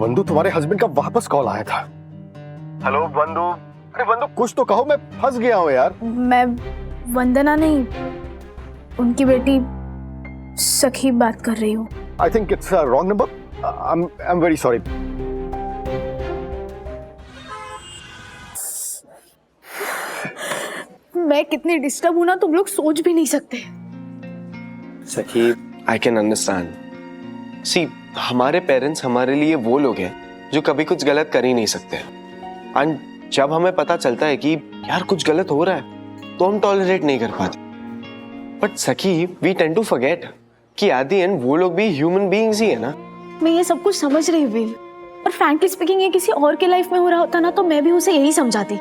बंधु, तुम्हारे हस्बैंड का वापस कॉल आया था। हेलो बंधु। अरे बंधु कुछ तो कहो, मैं फंस गया हूँ यार। मैं वंदना नहीं, उनकी बेटी सखी बात कर रही हूँ। I think it's wrong number. I am very sorry. मैं कितनी डिस्टर्ब हूं ना, तुम लोग सोच भी नहीं सकते। सखी, आई कैन अंडरस्टैंड। सी, हमारे पेरेंट्स हमारे लिए वो लोग हैं जो कभी कुछ गलत कर ही नहीं सकते। एंड जब हमें पता चलता है कि यार कुछ गलत हो रहा है तो हम टॉलरेट नहीं कर पाते। बट सखी, वी टेंड टू फॉरगेट कि एट द एंड वो लोग भी ह्यूमन बीइंग्स ही है ना। मैं ये सब कुछ समझ रही हूँ, और फ्रैंकली स्पीकिंग ये किसी और के लाइफ में हो रहा होता ना तो मैं भी उसे यही समझाती।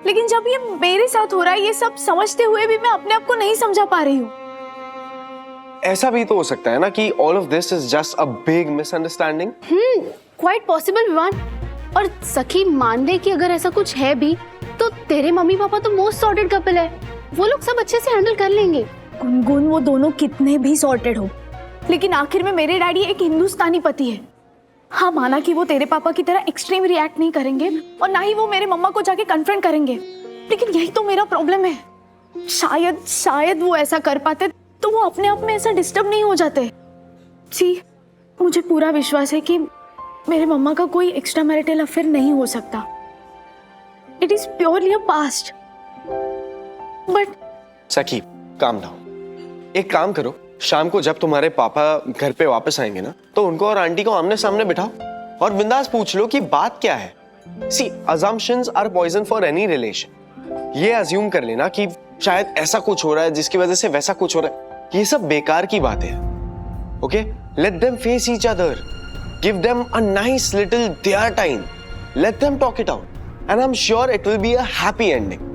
लेकिन जब ये मेरे साथ हो रहा है, ये सब समझते हुए भी मैं अपने आप को नहीं समझा पा रही हूँ। ऐसा भी तो हो सकता है ना कि all of this is just a big misunderstanding. Quite possible Vivaan. और सखी, मान ले कि अगर ऐसा कुछ है भी तो तेरे मम्मी पापा तो मोस्ट सॉर्टेड कपल है, वो लोग सब अच्छे से हैंडल कर लेंगे। गुनगुन, वो दोनों कितने भी सॉर्टेड हो, लेकिन आखिर में मेरे डैडी एक हिंदुस्तानी पति है। हाँ, माना कि वो तेरे पापा की तरह एक्सट्रीम रिएक्ट नहीं करेंगे और ना ही वो मेरे मम्मा को जाके कन्फ्रंट करेंगे, लेकिन यही तो मेरा प्रॉब्लम है। शायद वो ऐसा कर पाते तो वो अपने आप में ऐसा डिस्टर्ब नहीं हो जाते। जी, मुझे पूरा विश्वास है कि मेरे मम्मा का कोई एक्स्ट्रा मैरिटल अफेयर नहीं हो सकता। It is purely a past. But सखी, काम डाउन। एक काम करो, शाम को जब तुम्हारे पापा घर पे वापस आएंगे ना तो उनको और आंटी को आमने सामने बिठाओ और बिंदास पूछ लो कि बात क्या है। सी, assumptions are poison for any relation। ये अज्यूम कर लेना कि शायद ऐसा कुछ हो रहा है जिसकी वजह से वैसा कुछ हो रहा है, ये सब बेकार की बात है। Okay, let them face each other, give them a nice little their time, let them talk it out and I am sure it will be a happy ending.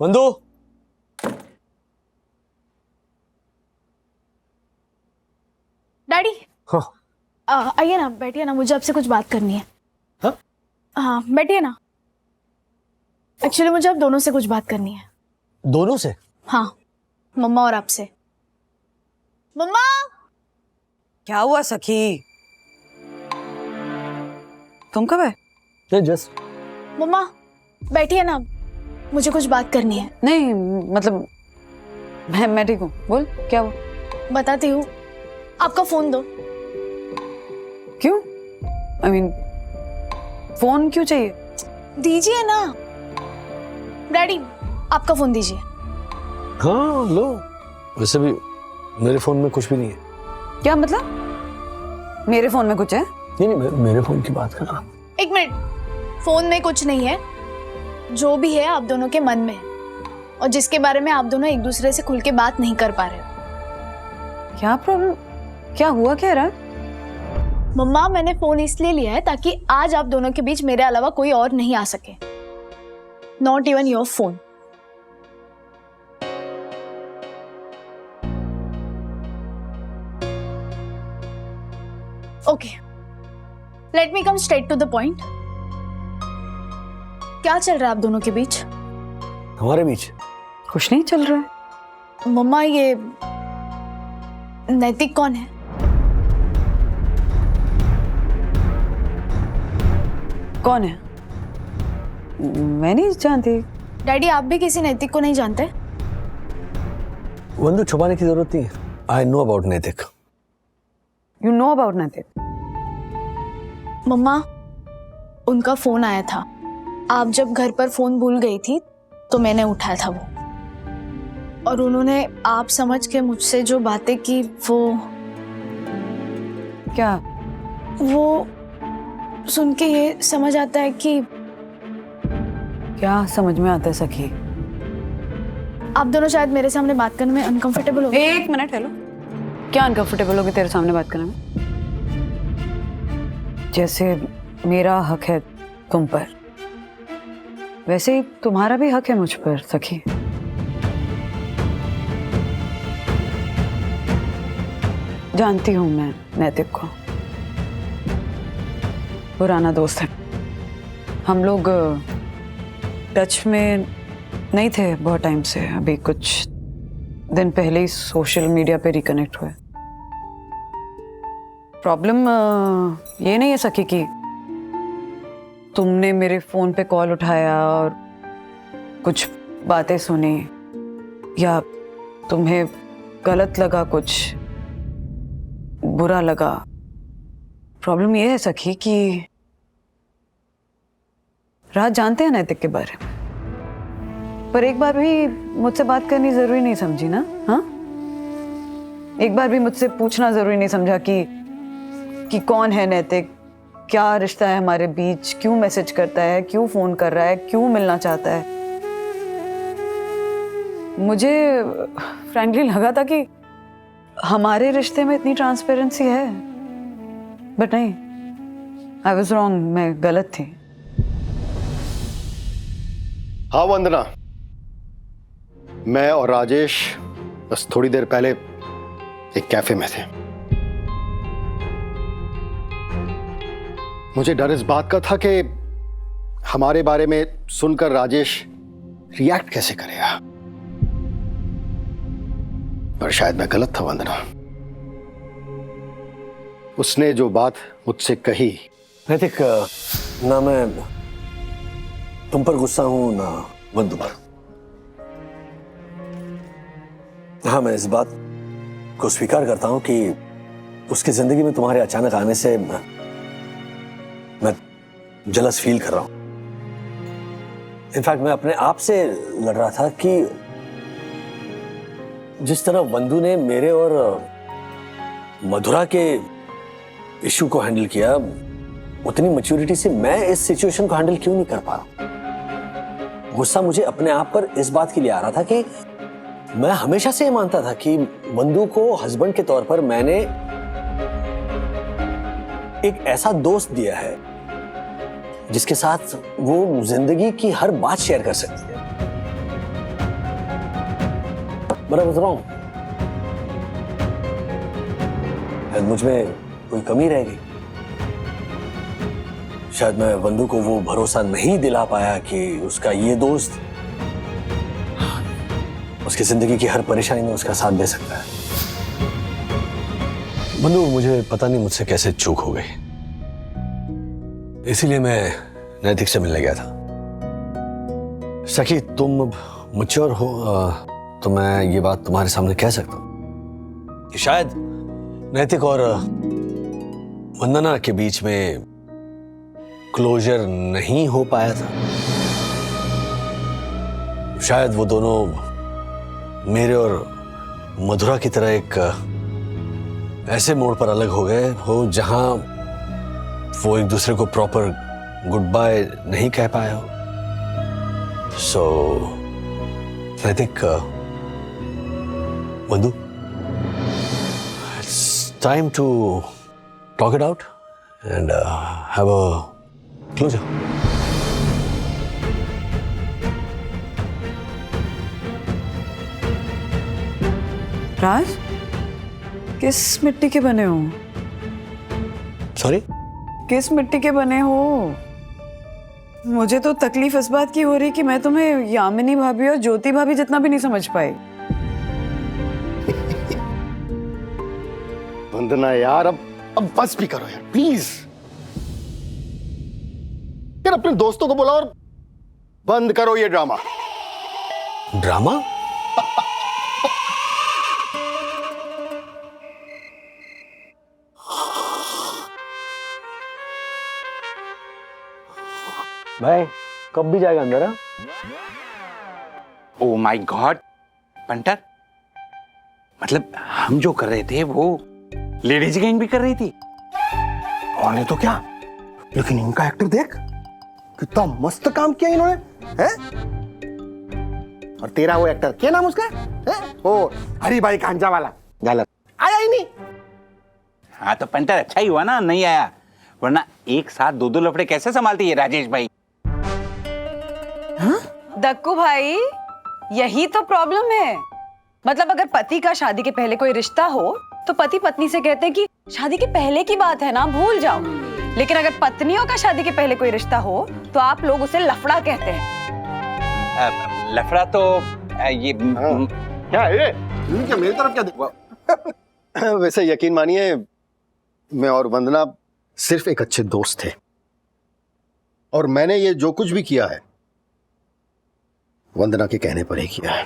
बंधु, डैडी, हाँ आइए ना, बैठिए ना, मुझे आपसे कुछ बात करनी है। हाँ? हाँ, बैठिए ना। एक्चुअली मुझे आप दोनों से कुछ बात करनी है। दोनों से? हाँ, मम्मा और आपसे। मम्मा! क्या हुआ सखी? तुम कब है? नहीं, जस्ट। मम्मा बैठिए ना, मुझे कुछ बात करनी है। नहीं मतलब मैं ठीक हूँ। बोल, क्या हुआ? बताती हूँ। आपका फोन दो। क्यों? I mean, फोन क्यों चाहिए? दीजिए ना। डैडी, आपका फोन दीजिए। हाँ लो। वैसे भी मेरे फोन में कुछ भी नहीं है। क्या मतलब? मेरे फोन में कुछ है? नहीं, मेरे फोन की बात कर रहा। एक मिनट, फोन में कुछ नहीं है। जो भी है आप दोनों के मन में है, और जिसके बारे में आप दोनों एक दूसरे से खुल के बात नहीं कर पा रहे हो। क्या प्रॉब्लम? क्या हुआ क्या रहा? मम्मा, मैंने फोन इसलिए लिया है ताकि आज आप दोनों के बीच मेरे अलावा कोई और नहीं आ सके। Not even your phone. Okay, let me come straight to the point. क्या चल रहा है आप दोनों के बीच? हमारे बीच कुछ नहीं चल रहा है। मम्मा, ये नैतिक कौन है? कौन है? मैं नहीं जानती। डैडी, आप भी किसी नैतिक को नहीं जानते? बंधु, छुपाने की जरूरत नहीं है। आई नो अबाउट नैतिक। यू नो अबाउट नैतिक? मम्मा, उनका फोन आया था। आप जब घर पर फोन भूल गई थी तो मैंने उठाया था वो, और उन्होंने आप समझ के मुझसे जो बातें की वो क्या? वो सुन के ये समझ आता है कि क्या समझ में आता है सखी? आप दोनों शायद मेरे सामने बात करने में अनकंफर्टेबल हो। एक मिनट, हेलो। क्या अनकंफर्टेबल होगी तेरे सामने बात करने में? जैसे मेरा हक है तुम पर, वैसे ही तुम्हारा भी हक है मुझ पर सखी। जानती हूं मैं नैतिक को, पुराना दोस्त है। हम लोग टच में नहीं थे बहुत टाइम से, अभी कुछ दिन पहले ही सोशल मीडिया पे रिकनेक्ट हुए। प्रॉब्लम ये नहीं है सखी कि तुमने मेरे फोन पे कॉल उठाया और कुछ बातें सुनी या तुम्हें गलत लगा, कुछ बुरा लगा। प्रॉब्लम ये है सखी कि राज जानते हैं नैतिक के बारे में, पर एक बार भी मुझसे बात करनी जरूरी नहीं समझी ना। हाँ, एक बार भी मुझसे पूछना जरूरी नहीं समझा कि कौन है नैतिक, क्या रिश्ता है हमारे बीच, क्यों मैसेज करता है, क्यों फोन कर रहा है, क्यों मिलना चाहता है। मुझे फ्रैंकली लगा था कि हमारे रिश्ते में इतनी ट्रांसपेरेंसी है, बट नहीं, आई वाज रॉन्ग, मैं गलत थी। हाँ वंदना, मैं और राजेश बस थोड़ी देर पहले एक कैफे में थे। मुझे डर इस बात का था कि हमारे बारे में सुनकर राजेश रिएक्ट कैसे करेगा, पर शायद मैं गलत था वंदना। उसने जो बात मुझसे कही, नैतिक, ना मैं तुम पर गुस्सा हूं ना बंधु पर। हाँ, मैं इस बात को स्वीकार करता हूं कि उसकी जिंदगी में तुम्हारे अचानक आने से मैं जलस फील कर रहा हूं। इनफैक्ट मैं अपने आप से लड़ रहा था कि जिस तरह बंधु ने मेरे और मधुरा के इश्यू को हैंडल किया, उतनी मैच्योरिटी से मैं इस सिचुएशन को हैंडल क्यों नहीं कर पा रहा। गुस्सा मुझे अपने आप पर इस बात के लिए आ रहा था कि मैं हमेशा से मानता था कि बंधु को हस्बैंड के तौर पर मैंने एक ऐसा दोस्त दिया है जिसके साथ वो जिंदगी की हर बात शेयर कर सकती है। बराबर रहा हूं, मुझ में कोई कमी रह गई। शायद मैं बंधु को वो भरोसा नहीं दिला पाया कि उसका ये दोस्त उसकी जिंदगी की हर परेशानी में उसका साथ दे सकता है। बंधु, मुझे पता नहीं मुझसे कैसे चूक हो गई, इसीलिए मैं नैतिक से मिलने गया था। सखी, तुम मैच्योर हो तो मैं ये बात तुम्हारे सामने कह सकता हूं कि शायद नैतिक और वंदना के बीच में क्लोजर नहीं हो पाया था। शायद वो दोनों मेरे और मधुरा की तरह एक ऐसे मोड़ पर अलग हो गए हो जहां वो एक दूसरे को प्रॉपर गुड बाय नहीं कह पाए हो। सो आई थिंक बंधु, it's time to talk it out and have a closure. Raj, किस मिट्टी के बने हो? सॉरी? किस मिट्टी के बने हो? मुझे तो तकलीफ इस बात की हो रही कि मैं तुम्हें यामिनी भाभी और ज्योति भाभी जितना भी नहीं समझ पाई। वंदना यार, अब बस भी करो यार, प्लीज। यार अपने दोस्तों को बुलाओ और बंद करो ये ड्रामा। ड्रामा? भाई कब भी जाएगा अंदर? ओ माय गॉड पंटर, मतलब हम जो कर रहे थे वो लेडीज गैंग भी कर रही थी। और नहीं तो क्या, लेकिन इनका एक्टर देख, कितना मस्त काम किया इन्होंने, हैं? और तेरा वो एक्टर क्या नाम उसका है? ओ हरी भाई कांजा वाला गलत आया ही नहीं। हाँ तो पंटर अच्छा ही हुआ ना नहीं आया, वरना एक साथ दो दो लफड़े कैसे संभालती है राजेश भाई। दक्कू भाई, यही तो प्रॉब्लम है। मतलब अगर पति का शादी के पहले कोई रिश्ता हो तो पति पत्नी से कहते हैं कि शादी के पहले की बात है ना, भूल जाओ। लेकिन अगर पत्नियों का शादी के पहले कोई रिश्ता हो तो आप लोग उसे लफड़ा कहते हैं। लफड़ा तो ये क्या है क्या मेरी तरफ क्या देख वैसे यकीन मानिए मैं और वंदना सिर्फ एक अच्छे दोस्त थे और मैंने ये जो कुछ भी किया है वंदना के कहने पर ही किया है।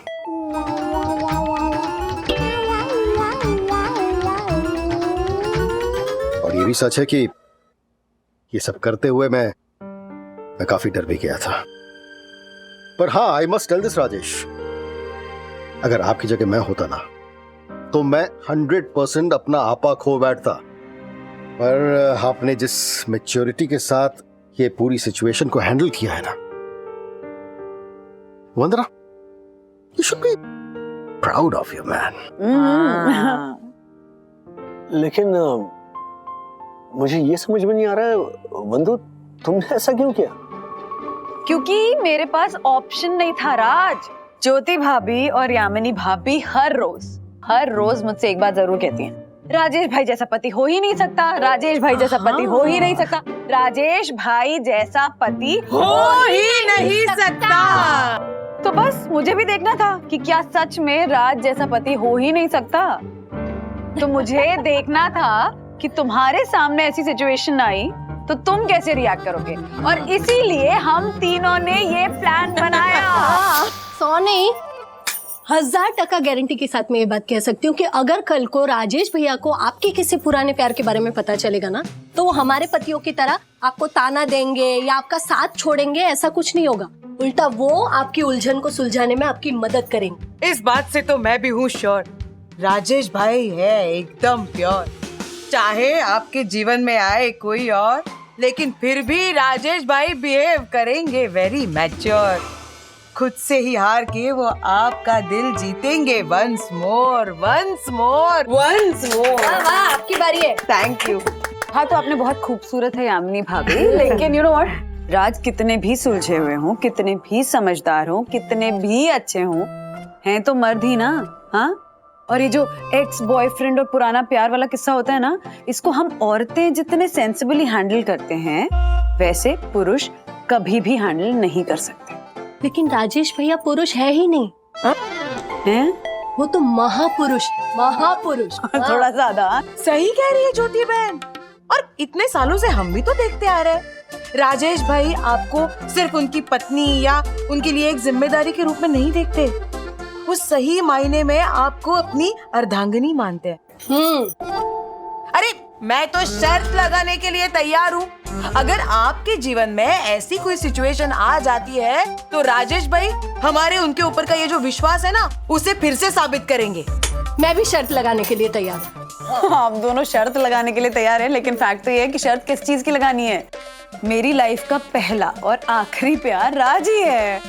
और ये भी सच है कि ये सब करते हुए मैं काफी डर भी गया था। पर हाँ, I must tell this Rajesh, अगर आपकी जगह मैं होता ना तो मैं 100% अपना आपा खो बैठता। पर आपने जिस मैच्योरिटी के साथ ये पूरी सिचुएशन को हैंडल किया है ना Vandana, you should be proud of you man. लेकिन मुझे ये समझ में नहीं आ रहा है वंदु, तुमने ऐसा क्यों किया? क्योंकि मेरे पास ऑप्शन नहीं था राज। ज्योति भाभी और यामिनी भाभी हर रोज मुझसे एक बात जरूर कहती हैं, राजेश भाई जैसा पति हो ही नहीं सकता, राजेश भाई जैसा पति हो ही नहीं सकता, राजेश भाई जैसा पति हो ही नहीं सकता। तो बस मुझे भी देखना था कि क्या सच में राज जैसा पति हो ही नहीं सकता। तो मुझे देखना था कि तुम्हारे सामने ऐसी सिचुएशन आई तो तुम कैसे रिएक्ट करोगे, और इसीलिए हम तीनों ने ये प्लान बनाया। सोनी 1000% गारंटी के साथ मैं ये बात कह सकती हूँ कि अगर कल को राजेश भैया को आपके किसी पुराने प्यार के बारे में पता चलेगा ना तो वो हमारे पतियों की तरह आपको ताना देंगे या आपका साथ छोड़ेंगे, ऐसा कुछ नहीं होगा। उल्टा वो आपकी उलझन को सुलझाने में आपकी मदद करेंगे। इस बात से तो मैं भी हूँ श्योर, राजेश भाई है एकदम प्योर। चाहे आपके जीवन में आए कोई और, लेकिन फिर भी राजेश भाई बिहेव करेंगे वेरी मैच्योर। खुद से ही हार के वो आपका दिल जीतेंगे वंस मोर। आपकी बारी है। Thank you. हाँ तो आपने बहुत खूबसूरत है यामिनी भाभी, लेकिन यू नो व्हाट, राज कितने भी सुलझे हुए हों, कितने भी समझदार हों, कितने भी अच्छे हों, हैं तो मर्द ही ना। हाँ, और ये जो एक्स बॉयफ्रेंड और पुराना प्यार वाला किस्सा होता है ना, इसको हम औरतें जितने सेंसिबली हैंडल करते हैं वैसे पुरुष कभी भी हैंडल नहीं कर सकते। लेकिन राजेश भैया पुरुष है ही नहीं, हैं? वो तो महापुरुष। थोड़ा ज्यादा सही कह रही है ज्योति बहन। और इतने सालों से हम भी तो देखते आ रहे हैं, राजेश भाई आपको सिर्फ उनकी पत्नी या उनके लिए एक जिम्मेदारी के रूप में नहीं देखते, वो सही मायने में आपको अपनी अर्धांगिनी मानते हैं। अरे मैं तो शर्त लगाने के लिए तैयार हूँ, अगर आपके जीवन में ऐसी कोई सिचुएशन आ जाती है तो राजेश भाई हमारे उनके ऊपर का ये जो विश्वास है ना उसे फिर से साबित करेंगे। मैं भी शर्त लगाने के लिए तैयार हूँ। आप दोनों शर्त लगाने के लिए तैयार हैं, लेकिन फैक्ट तो ये है कि शर्त किस चीज की लगानी है। मेरी लाइफ का पहला और आखिरी प्यार राज ही है।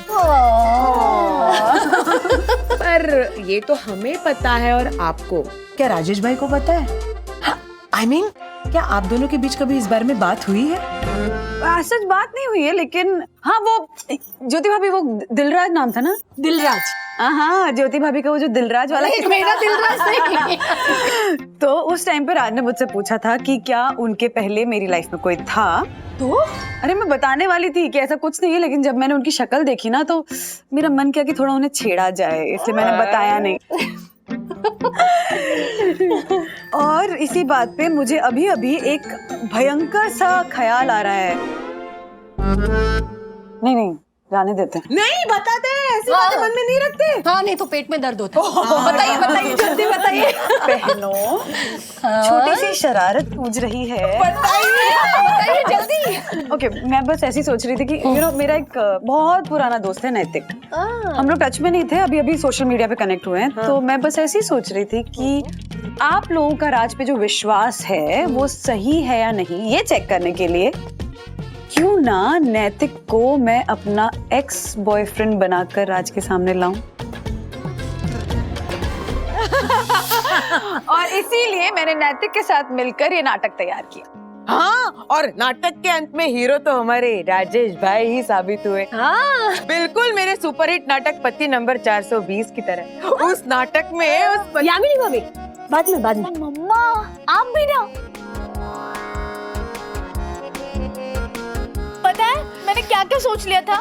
पर ये तो हमें पता है, और आपको क्या राजेश भाई को पता है? I mean, क्या आप दोनों के बीच कभी इस बारे में बात हुई है? सच बात नहीं हुई है, लेकिन हाँ वो ज्योति भाभी, वो दिलराज नाम था ना? दिलराज। हाँ, ज्योति भाभी का वो जो दिलराज वाला मेरा दिलराज नहीं। तो उस टाइम पे राज ने मुझसे पूछा था कि क्या उनके पहले मेरी लाइफ में कोई था। तो अरे मैं बताने वाली थी कि ऐसा कुछ नहीं है, लेकिन जब मैंने उनकी शक्ल देखी ना तो मेरा मन किया कि थोड़ा उन्हें छेड़ा जाए, इसलिए मैंने बताया नहीं। और इसी बात पे मुझे अभी अभी एक भयंकर सा ख्याल आ रहा है। नहीं जाने देते। नहीं बताते, ऐसी बातें मन में नहीं रखते। हाँ, नहीं तो पेट में दर्द होता है। बताइए जल्दी बताइए। बहनों, छोटी सी शरारत पूछ रही है। बताइए जल्दी। ओके, मैं बस ऐसी सोच रही थी कि यू नो मेरा एक बहुत पुराना दोस्त है नैतिक, हम लोग टच में नहीं थे, अभी सोशल मीडिया पे कनेक्ट हुए हैं। तो मैं बस ऐसी सोच रही थी कि आप लोगों का राज पे जो विश्वास है वो सही है या नहीं, ये चेक करने के लिए क्यों ना नैतिक को मैं अपना एक्स बॉयफ्रेंड बनाकर राज के सामने लाऊं। और इसीलिए मैंने नैतिक के साथ मिलकर ये नाटक तैयार किया। हाँ, और नाटक के अंत में हीरो तो हमारे राजेश भाई ही साबित हुए। हाँ, बिल्कुल मेरे सुपरहिट नाटक पति नंबर 420 की तरह। उस नाटक में यामिनी भाभी बाद में मम्मा आप भी ना, पता है मैंने क्या क्या सोच लिया था।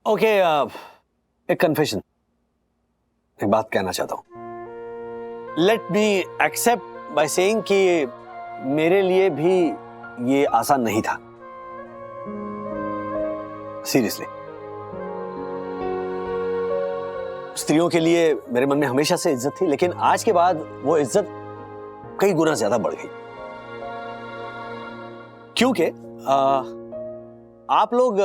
ओके, एक कन्फेशन, एक बात कहना चाहता हूं. Let me except by saying कि मेरे लिए भी ये आसान नहीं था. सीरियसली. स्त्रियों के लिए मेरे मन में हमेशा से इज्जत थी, लेकिन आज के बाद वो इज्जत कई गुना ज्यादा बढ़ गई. क्योंकि आप लोग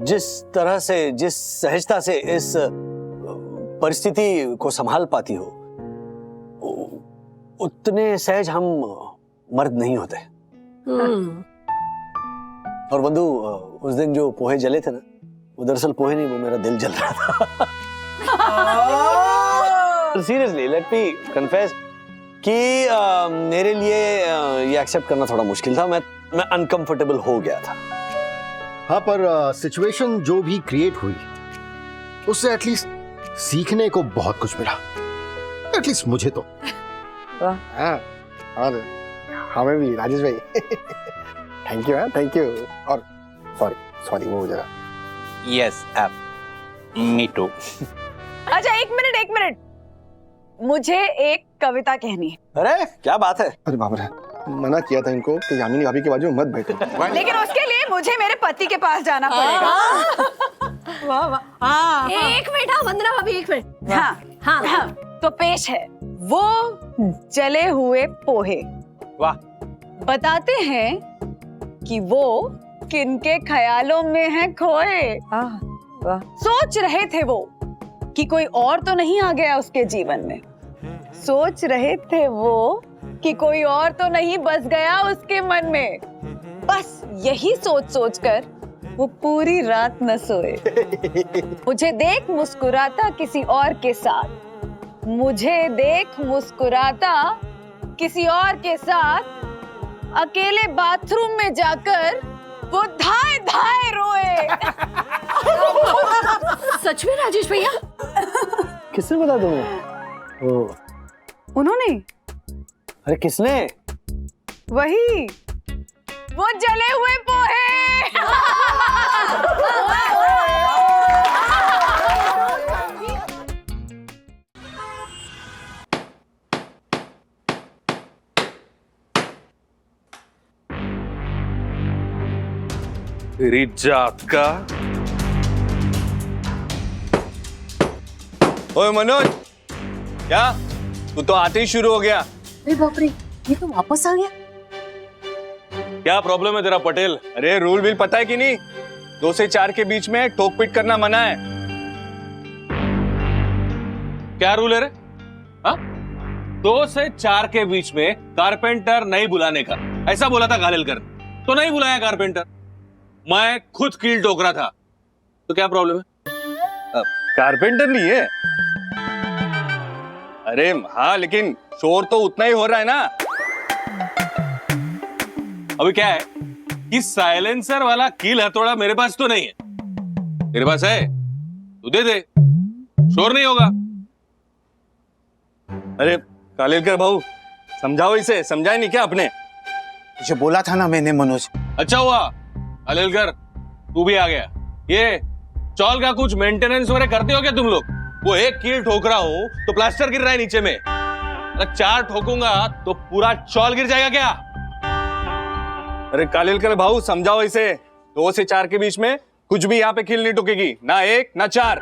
जिस तरह से, जिस सहजता से इस परिस्थिति को संभाल पाती हो, उतने सहज हम मर्द नहीं होते. और बंधु, उस दिन जो पोहे जले थे ना, वो दरअसल पोहे नहीं, वो मेरा दिल जल रहा था. सीरियसली, लेट मी कन्फेस कि मेरे लिए ये एक्सेप्ट करना थोड़ा मुश्किल था. मैं अनकंफर्टेबल हो गया था. हाँ, पर सिचुएशन जो भी क्रिएट हुई उससे एटलीस्ट सीखने को बहुत कुछ मिला. एटलीस्ट मुझे तो. हाँ, और हमें भी राजेश भाई. Thank you. Thank you. और सॉरी वो जरा. यस, आप. Me too. अच्छा, एक मिनट, मुझे एक कविता कहनी है. अरे क्या बात है. अरे बाप रे, मना किया था इनको कि यामिनी भाभी के बाजू में मत बैठो. लेकिन उसके लिए मुझे मेरे पति के पास जाना पड़ेगा. वाह वाह. हाँ, एक मिनट, हाँ वंदना भाभी, एक मिनट. हाँ. तो पेश है वो जले हुए पोहे. वाह. बताते हैं कि वो किनके ख्यालों में है खोए. वाह. सोच रहे थे वो कि कोई और तो नहीं आ गया उसके जीवन में. सोच रहे थे वो कि कोई और तो नहीं बस गया उसके मन में. बस यही सोच कर वो पूरी रात न सोए. मुझे देख मुस्कुराता किसी और के साथ, मुझे देख मुस्कुराता किसी और के साथ, अकेले बाथरूम में जाकर वो धाए धाए रोए. सच में राजेश भैया? किसने बता तुम्हें? उन्होंने. अरे किसने? वही, वो जले हुए पोहे. तेरी जात का. ओए मनोज, क्या तू तो आते ही शुरू हो गया. अरे बाप रे, ये तो वापस आ गया. क्या प्रॉब्लम है तेरा पटेल? अरे रूल बिल पता है कि नहीं? 2 से 4 के बीच में ठोक पीट करना मना है. क्या रूल है रे? हाँ? 2 से 4 के बीच में कारपेंटर नहीं बुलाने का, ऐसा बोला था खालिलकर. तो नहीं बुलाया कारपेंटर. मैं खुद कील ठोक रहा था. तो क्या प्रॉब्लम है? कारपेंटर नहीं है. अरे हाँ, लेकिन शोर तो उतना ही हो रहा है ना. अभी क्या है कि साइलेंसर वाला कील हथौड़ा मेरे पास तो नहीं है. तेरे पास है तो दे दे, शोर नहीं होगा. अरे कालिलकर भाऊ, समझाओ इसे. समझाए नहीं क्या आपने? तुझे बोला था ना मैंने मनोज. अच्छा हुआ कालिलकर तू भी आ गया. ये चौल का कुछ मेंटेनेंस वगैरह करते हो क्या तुम लोग? वो एक कील ठोक रहा हूं तो प्लास्टर गिर रहा है नीचे में. अगर 4 ठोकूंगा तो पूरा चौल गिर जाएगा क्या? अरे कालिलकर भाऊ, समझाओ इसे. 2 से 4 के बीच में कुछ भी यहाँ पे कील नहीं ठोकेगी. ना 1 ना 4.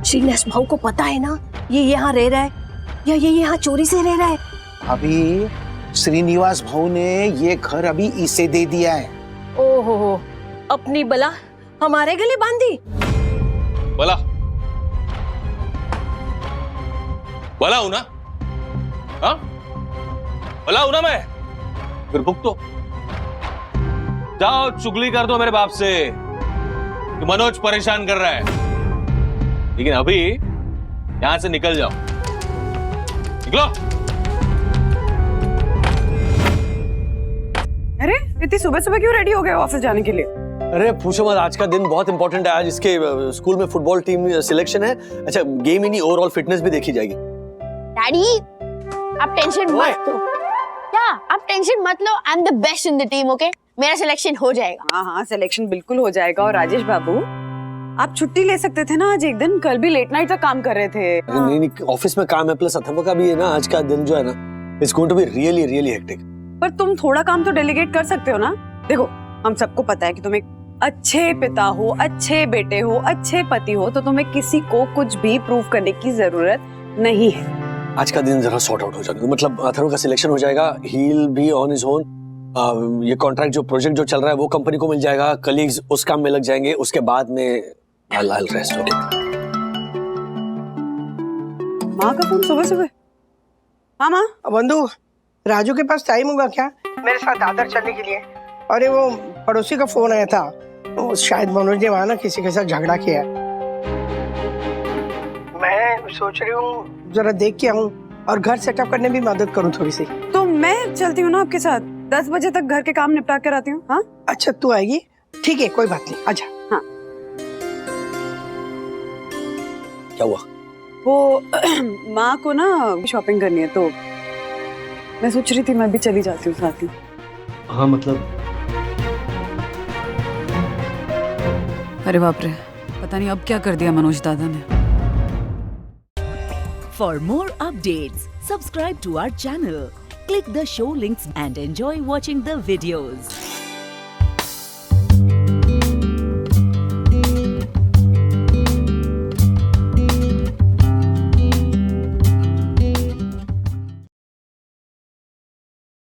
श्रीनिवास भाऊ को पता है ना ये यहाँ रह रहा है, या ये यहाँ चोरी से रह रहा है? अभी श्रीनिवास भाऊ ने ये घर अभी इसे दे दिया है. ओहो, अपनी बला हमारे गले बांधी. बोला बोला हूं ना? हाँ, बोला हूं ना मैं. फिर भुगतो. जाओ चुगली कर दो मेरे बाप से कि मनोज परेशान कर रहा है. लेकिन अभी यहां से निकल जाओ. निकलो. अरे इतनी सुबह सुबह क्यों रेडी हो गए ऑफिस जाने के लिए? अरे पूछो मत, आज का दिन बहुत इंपॉर्टेंट है. आज इसके स्कूल में फुटबॉल टीम सिलेक्शन है. अच्छा, गेम ही नहीं, ओवरऑल फिटनेस भी देखी जाएगी. डैडी, आप टेंशन मत लो. क्या आप टेंशन मत लो. I am the best in the team. Okay, मेरा सिलेक्शन हो जाएगा। हाँ हाँ, सिलेक्शन बिल्कुल हो जाएगा। और राजेश बाबू, आप छुट्टी ले सकते थे ना आज एक दिन, कल भी लेट नाइट तक काम कर रहे थे। नहीं नहीं, ऑफिस में काम है, प्लस अथर्व का भी है ना। आज का दिन जो है ना, it's going to be really really hectic. पर तुम थोड़ा काम तो डेलीगेट कर सकते हो ना। देखो, हम सबको पता है कि तुम एक अच्छे पिता हो, अच्छे बेटे हो, अच्छे पति हो, तो तुम्हें किसी को कुछ भी प्रूव करने की जरूरत नहीं है। आज का दिन जरा सॉर्ट आउट हो जाएगा, मतलब अथर्व का सिलेक्शन हो जाएगा, he will be on his own. ये कॉन्ट्रैक्ट जो प्रोजेक्ट जो चल रहा है वो कंपनी को मिल जाएगा, कलीग्स उस काम में लग जाएंगे, उसके बाद में I'll rest, okay? माँ का फोन सुबह सुबह। हाँ माँ। बंधु, राजू के पास टाइम होगा क्या मेरे साथ दादर चलने के लिए? अरे वो पड़ोसी का फोन आया था, वो शायद मनोज ने वहां ना किसी के साथ झगड़ा किया है। मैं सोच रही हूँ जरा देख के आऊँ और घर सेटअप करने में भी मदद करूँ थोड़ी सी। तो मैं चलती हूँ ना आपके साथ, 10 बजे तक घर के काम निपटा कर आती हूँ। हाँ अच्छा, तू आएगी? ठीक है, कोई बात नहीं, आजा। हाँ। क्या हुआ? वो माँ को ना शॉपिंग करनी है, तो मैं सोच रही थी मैं भी चली जाती हूँ साथ ही। हाँ मतलब, अरे बाप रे, पता नहीं अब क्या कर दिया मनोज दादा ने। For more updates, subscribe to our channel, click the show links and enjoy watching the videos.